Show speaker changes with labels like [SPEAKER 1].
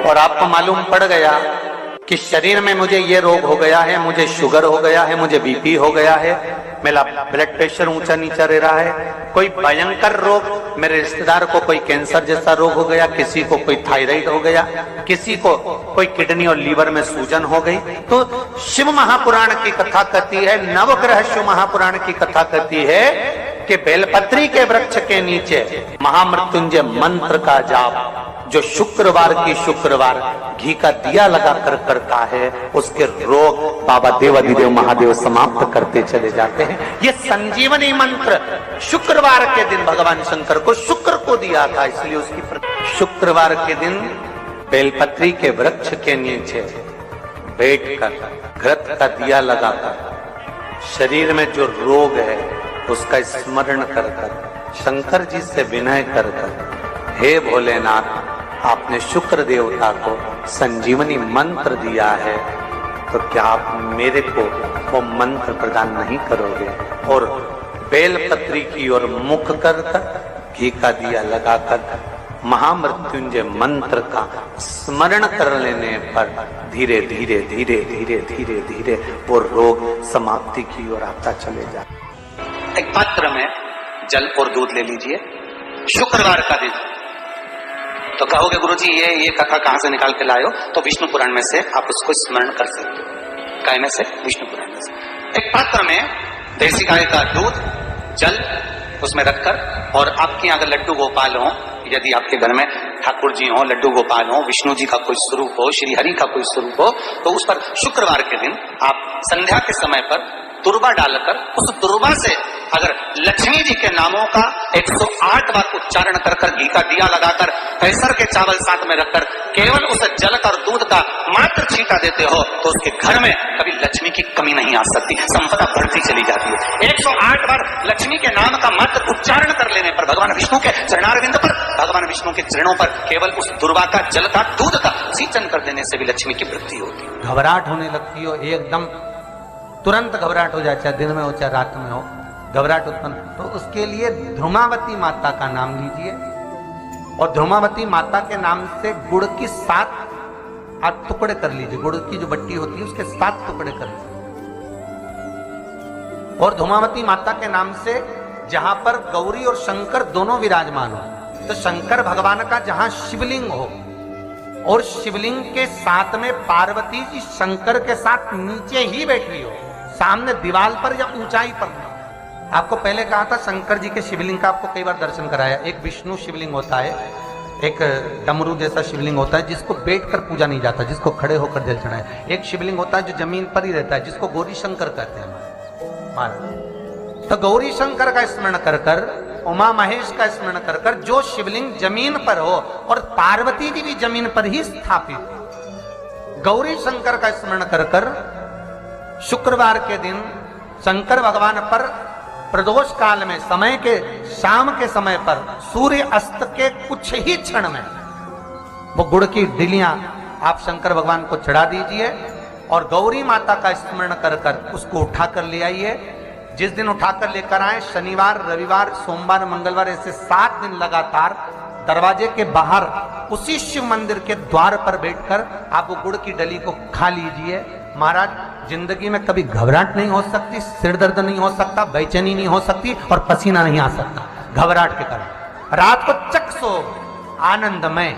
[SPEAKER 1] और आपको मालूम पड़ गया कि शरीर में मुझे ये रोग हो गया है, मुझे शुगर हो गया है, मुझे बीपी हो गया है, मेरा ब्लड प्रेशर ऊंचा नीचा रह रहा है, कोई भयंकर रोग, मेरे रिश्तेदार को कोई कैंसर जैसा रोग हो गया, किसी को कोई थायराइड हो गया, किसी को कोई किडनी और लीवर में सूजन हो गई, तो शिव महापुराण की कथा कहती है, नवग्रह शिव महापुराण की कथा कहती है कि बेलपत्री के वृक्ष के नीचे महामृत्युंजय मंत्र का जाप जो शुक्रवार की शुक्रवार घी का दिया लगा कर करता है, उसके रोग बाबा देवाधिदेव महादेव समाप्त करते चले जाते हैं। ये संजीवनी मंत्र शुक्रवार के दिन भगवान शंकर को शुक्र को दिया था, इसलिए उसकी शुक्रवार के दिन बेलपत्री के वृक्ष के नीचे बैठकर घृत का दिया लगाकर शरीर में जो रोग है उसका स्मरण कर कर शंकर जी से विनय कर कर, हे भोलेनाथ, आपने शुक्र देवता को संजीवनी मंत्र दिया है, तो क्या आप मेरे को वो मंत्र प्रदान नहीं करोगे? और बेलपत्री की ओर मुख कर घी का दिया लगाकर महामृत्युंजय मंत्र का स्मरण कर लेने पर धीरे धीरे धीरे धीरे धीरे धीरे वो रोग समाप्ति की ओर आता चले जाए। एक पात्र में जल और दूध ले लीजिए, शुक्रवार का दिन। तो कहोगे गुरुजी ये कथा कहां से निकाल के लाए हो? तो विष्णु पुराण में से आप उसको स्मरण कर सकते हो। काय में से? विष्णु पुराण में से। एक पात्र में देसी गाय का दूध, जल उसमें रखकर, और आपके यहाँ अगर लड्डू गोपाल हो, यदि आपके घर में ठाकुर जी हो, लड्डू गोपाल हो, विष्णु जी का कोई स्वरूप हो, श्री हरि का कोई स्वरूप हो, तो उस पर शुक्रवार के दिन आप संध्या के समय पर दुर्वा डालकर उस दुर्वा से अगर लक्ष्मी जी के नामों का 108 बार उच्चारण कर कर घी का दिया लगाकर कैसर के चावल साथ में रखकर केवल उस जल और दूध का मात्र छींटा देते हो, तो उसके घर में कभी लक्ष्मी की कमी नहीं आ सकती, संपदा बढ़ती चली जाती है। 108 बार लक्ष्मी के नाम का मात्र उच्चारण कर लेने पर भगवान विष्णु के चरणारविंद पर, भगवान विष्णु के चरणों पर केवल उस दुर्वा का, जल का, दूध का सिंचन कर देने से भी लक्ष्मी की वृद्धि होती है। घबराहट होने लगती हो, एकदम तुरंत घबराहट हो जाए, चाहे दिन में हो चाहे रात में हो, घबराहट उत्पन्न, तो उसके लिए ध्रुमावती माता का नाम लीजिए, और ध्रुमावती माता के नाम से गुड़ की 7 आप टुकड़े कर लीजिए, गुड़ की जो बट्टी होती है उसके 7 टुकड़े कर लीजिए, और ध्रुमावती माता के नाम से जहां पर गौरी और शंकर दोनों विराजमान हो, तो शंकर भगवान का जहां शिवलिंग हो और शिवलिंग के साथ में पार्वती जी शंकर के साथ नीचे ही बैठी हो, सामने दीवार पर या ऊंचाई पर। आपको पहले कहा था शंकर जी के शिवलिंग का आपको कई बार दर्शन कराया। एक विष्णु शिवलिंग होता है, एक डमरू जैसा शिवलिंग होता है जिसको बैठकर पूजा नहीं जाता, जिसको खड़े होकर जल चढ़ाए। एक शिवलिंग होता है जो जमीन पर ही रहता है, जिसको गौरी शंकर कहते हैं महाराज। तो गौरी शंकर का स्मरण कर कर, उमा महेश का स्मरण कर कर, जो शिवलिंग जमीन पर हो और पार्वती जी भी जमीन पर ही स्थापित, गौरी शंकर का स्मरण कर कर शुक्रवार के दिन शंकर भगवान पर प्रदोष काल में, समय के शाम के समय पर, सूर्य अस्त के कुछ ही क्षण में वो गुड़ की डिलियां आप शंकर भगवान को चढ़ा दीजिए, और गौरी माता का स्मरण कर कर उसको उठाकर ले आइए। जिस दिन उठाकर लेकर आए, शनिवार, रविवार, सोमवार, मंगलवार, ऐसे 7 दिन लगातार दरवाजे के बाहर उसी शिव मंदिर के द्वार पर बैठकर आप वो गुड़ की डली को खा लीजिए। महाराज, जिंदगी में कभी घबराहट नहीं हो सकती, सिर दर्द नहीं हो सकता, बेचैनी नहीं हो सकती, और पसीना नहीं आ सकता घबराहट के कारण। रात को चक सो आनंदमय।